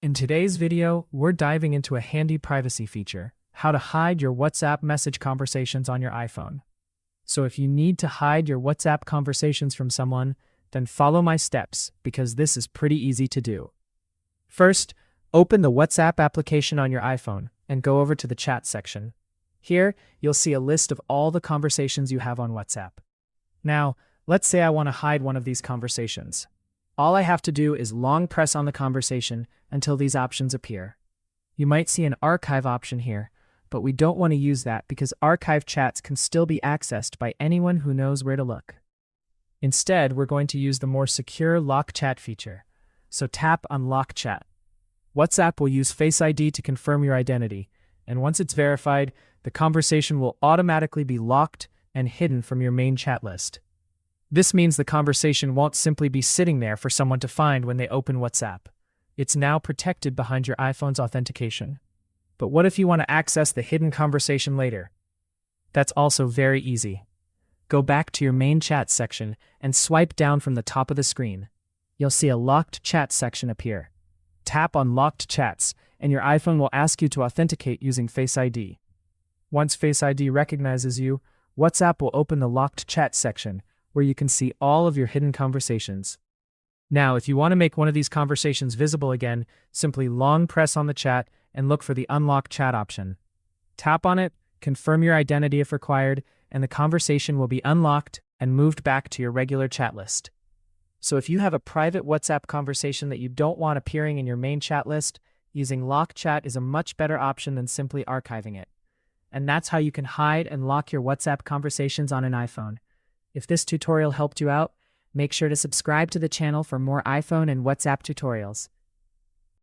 In today's video, we're diving into a handy privacy feature, how to hide your WhatsApp message conversations on your iPhone. So if you need to hide your WhatsApp conversations from someone, then follow my steps because this is pretty easy to do. First, open the WhatsApp application on your iPhone and go over to the chat section. Here, you'll see a list of all the conversations you have on WhatsApp. Now, let's say I want to hide one of these conversations. All I have to do is long press on the conversation until these options appear. You might see an archive option here, but we don't want to use that because archive chats can still be accessed by anyone who knows where to look. Instead, we're going to use the more secure lock chat feature. So tap on Lock Chat. WhatsApp will use Face ID to confirm your identity, and once it's verified, the conversation will automatically be locked and hidden from your main chat list. This means the conversation won't simply be sitting there for someone to find when they open WhatsApp. It's now protected behind your iPhone's authentication. But what if you want to access the hidden conversation later? That's also very easy. Go back to your main chat section and swipe down from the top of the screen. You'll see a locked chat section appear. Tap on Locked Chats, and your iPhone will ask you to authenticate using Face ID. Once Face ID recognizes you, WhatsApp will open the locked chat section, where you can see all of your hidden conversations. Now, if you want to make one of these conversations visible again, simply long press on the chat and look for the Unlock Chat option. Tap on it, confirm your identity if required, and the conversation will be unlocked and moved back to your regular chat list. So if you have a private WhatsApp conversation that you don't want appearing in your main chat list, using Lock Chat is a much better option than simply archiving it. And that's how you can hide and lock your WhatsApp conversations on an iPhone. If this tutorial helped you out, make sure to subscribe to the channel for more iPhone and WhatsApp tutorials.